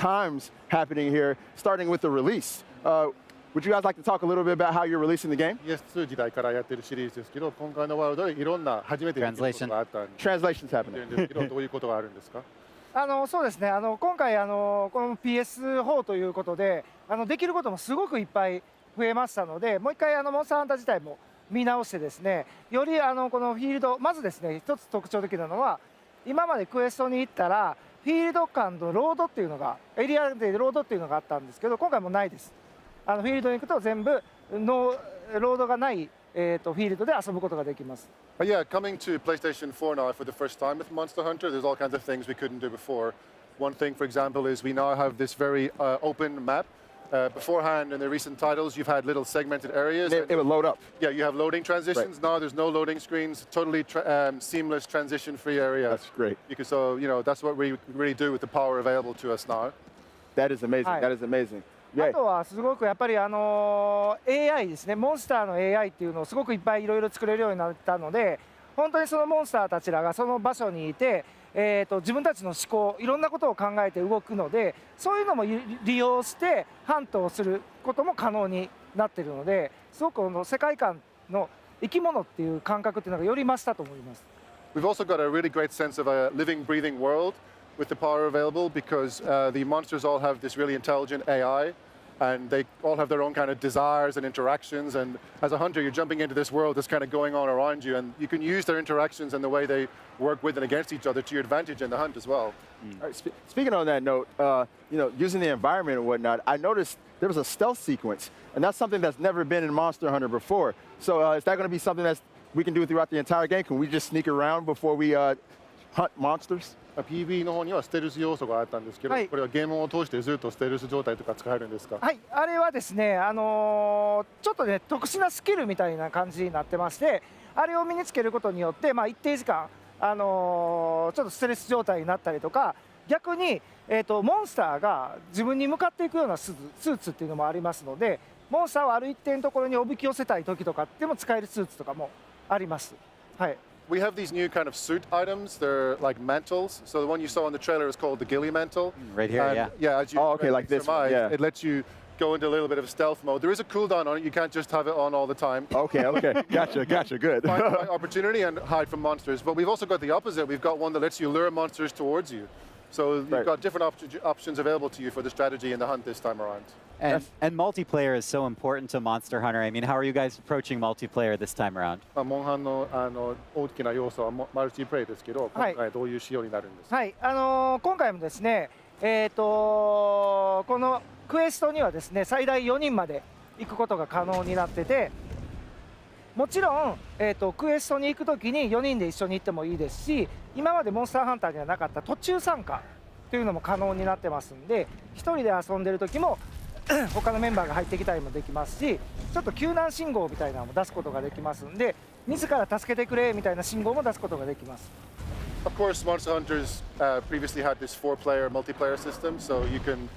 times happening here, starting with the release. Would you guys like to talk a little bit about how you're releasing the game? PS2 時代からやってるシリーズですけど、今回のワールドでいろんな初めてできることがあったんで、Translation's happening. ですけど、どういうことがあるんですか？そうですね、今回この PS4 ということでできることもすごくいっぱい増えましたので、もう一回モンスターハンター自体も見直してですね、よりこのフィールド、まずですね、一つ特徴的なのは、今までクエストに行ったらフィールド間のロードっていうのが、エリアでロードっていうのがあったんですけど、今回もないです。フィールドに行くと全部ロードがない、フィールドで遊ぶことができます。Yeah, coming to PlayStation 4 now for the first time with Monster Hunter, there's all kinds of things we couldn't do before. One thing, for example, is we now have this very open map. Beforehand, in the recent titles, you've had little segmented areas. It would load up. Yeah, you have loading transitions. Right. Now there's no loading screens. Totally seamless transition-free area. That's great. So, that's what we really do with the power available to us now. That is amazing. That is amazing. あとはすごくやっぱりAI ですね、モンスターの AI っていうのをすごくいっぱいいろいろ作れるようになったので、本当にそのモンスターたちらがその場所にいて、自分たちの思考、いろんなことを考えて動くので、そういうのも利用してハントをすることも可能になっているので、すごくこの世界観の生き物っていう感覚っていうのがより増したと思います。We've also got a really great sense of a living, breathing world with the power available because the monsters all have this really intelligent AI and they all have their own kind of desires and interactions, and as a hunter you're jumping into this world that's kind of going on around you, and you can use their interactions and the way they work with and against each other to your advantage in the hunt as well. All right, speaking on that note, using the environment and whatnot, I noticed there was a stealth sequence, and that's something that's never been in Monster Hunter before. So is that going to be something that we can do throughout the entire game? Can we just sneak around before we hunt monsters? PV の方にはステルス要素があったんですけど、これはゲームを通してずっとステルス状態とか使えるんですか？はい、あれはですね、ちょっとね特殊なスキルみたいな感じになってまして、あれを身につけることによって、一定時間ちょっとステルス状態になったりとか、逆にモンスターが自分に向かっていくようなスーツっていうのもありますので、モンスターをある一定のところにおびき寄せたい時とかでも使えるスーツとかもあります。はい。We have these new kind of suit items. They're like mantles. So the one you saw in the trailer is called the ghillie mantle. Right here, and, yeah. As you like this one, yeah. It lets you go into a little bit of stealth mode. There is a cooldown on it. You can't just have it on all the time. Okay, gotcha, good. Find the right opportunity and hide from monsters. But we've also got the opposite. We've got one that lets you lure monsters towards you. So you've got different options available to you for the strategy and the hunt this time around. And multiplayer is so important to Monster Hunter. I mean, how are you guys approaching multiplayer this time around? モンハンの大きな要素はマルチプレイですけど、今回どういう仕様になるんですか？はい、今回もですね、このクエストにはですね、最大4人まで行くことが可能になってて、もちろん、クエストに行くときに4人で一緒に行ってもいいですし、今までモンスターハンターにはなかった途中参加というのも可能になってますんで、1人で遊んでる時も他のメンバーが入ってきたりもできますし、ちょっと救難信号みたいなのも出すことができますんで、自ら助けてくれみたいな信号も出すことができます。Of course, Monster Hunters previously had this 4-player multiplayer system, so you can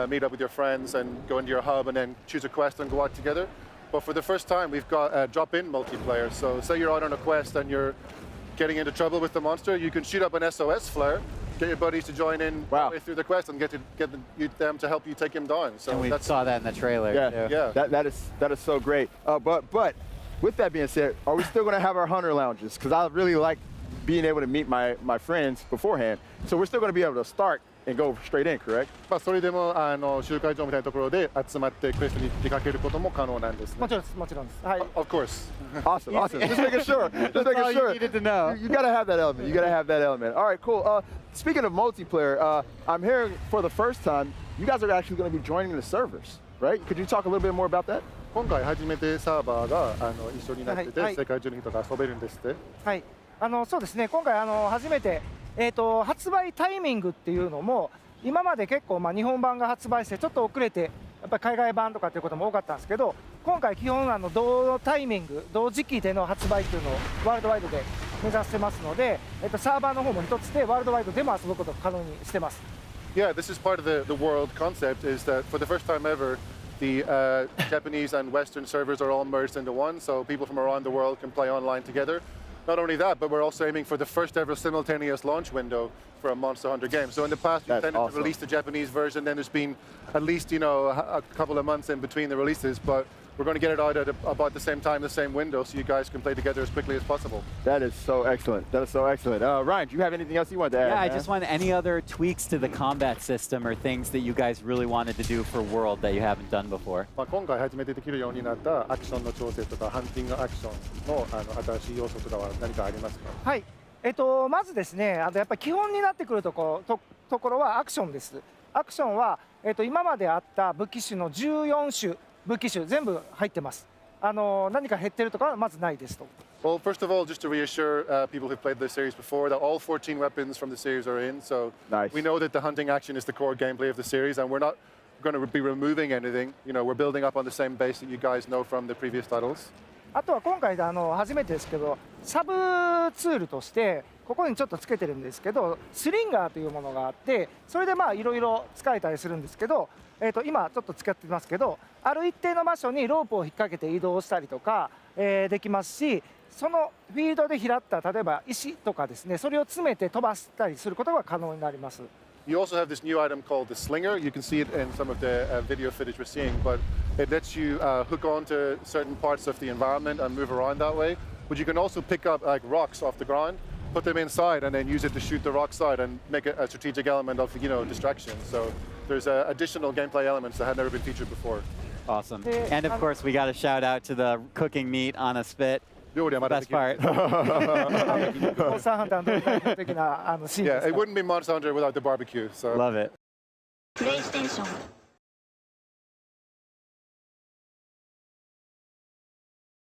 meet up with your friends and go into your hub and then choose a quest and go out together. But for the first time, we've got drop-in multiplayer. So say you're out on a quest and you're getting into trouble with the monster, you can shoot up an SOS flare, get your buddies to join in through the quest and get them to help you take him down. So and we saw that in the trailer. Yeah. That is so great. But with that being said, are we still going to have our hunter lounges? Because I really like being able to meet my friends beforehand. So we're still going to be able to start and go straight in, correct? それでも集会場みたいなところで集まってクエストに出かけることも可能なんですね。もちろんです、もちろんです。はい。Of course. Awesome. Just making sure. You needed to know. You gotta have that element. You gotta have that element. All right, cool. Speaking of multiplayer, I'm hearing for the first time you guys are actually going to be joining the servers, right? Could you talk a little bit more about that? 今回初めてサーバーが一緒になってて、世界中の人が遊べるんですって。はい。そうですね。今回初めて発売タイミングっていうのも今まで結構日本版が発売してちょっと遅れてやっぱり海外版とかっていうことも多かったんですけど、今回基本同タイミング同時期での発売っていうのをワールドワイドで目指してますので、サーバーの方も一つでワールドワイドでも遊ぶことを可能にしてます。Yeah, this is part of the world concept is that for the first time ever, the Japanese and Western servers are all merged into one, so people from around the world can play online together. Not only that, but we're also aiming for the first ever simultaneous launch window for a Monster Hunter game. So in the past, we That's tended awesome. to release the Japanese version, then there's been at least, a couple of months in between the releases, but we're going to get it out at about the same time, the same window, so you guys can play together as quickly as possible. That is so excellent. That is so excellent. Ryan, do you have anything else you want to add? Yeah, I man? just want any other tweaks to the combat system or things that you guys really wanted to do for World that you haven't done before. 今回初めてできるようになったアクションの調整とか、ハンティングアクションの新しい要素とかは何かありますか？はい、まずですね、やっぱり基本になってくるところはアクションです。アクションは、今まであった武器種の14種武器種全部入ってます。何か減ってるとかはまずないですと。Well, first of all, just to reassure people who've played the series before that all 14 weapons from the series are in. So Nice. we know that the hunting action is the core gameplay of the series, and we're not going to be removing anything. We're building up on the same base that you guys know from the previous titles. あとは今回で初めてですけど、サブツールとしてここにちょっとつけてるんですけど、スリンガーというものがあって、それでいろいろ使えたりするんですけど、今ちょっと使ってますけど、ある一定の場所にロープを引っ掛けて移動したりとか、できますし、そのフィールドで拾った例えば石とかですね、それを詰めて飛ばしたりすることが可能になります。You also have this new item called the Slinger. You can see it in some of the video footage we're seeing, but it lets you hook onto certain parts of the environment and move around that way. But you can also pick up like rocks off the ground, put them inside, and then use it to shoot the rocks out and make it a strategic element of distraction. So there's additional gameplay elements that had never been featured before. Awesome. And of course, we got to shout out to the cooking meat on a spit. 料理はまだで Best きる。 part. モンスターハンターの代表的なシーンで Yeah, す it から。 wouldn't be Monster Hunter without the barbecue. So. Love it. プレイステーション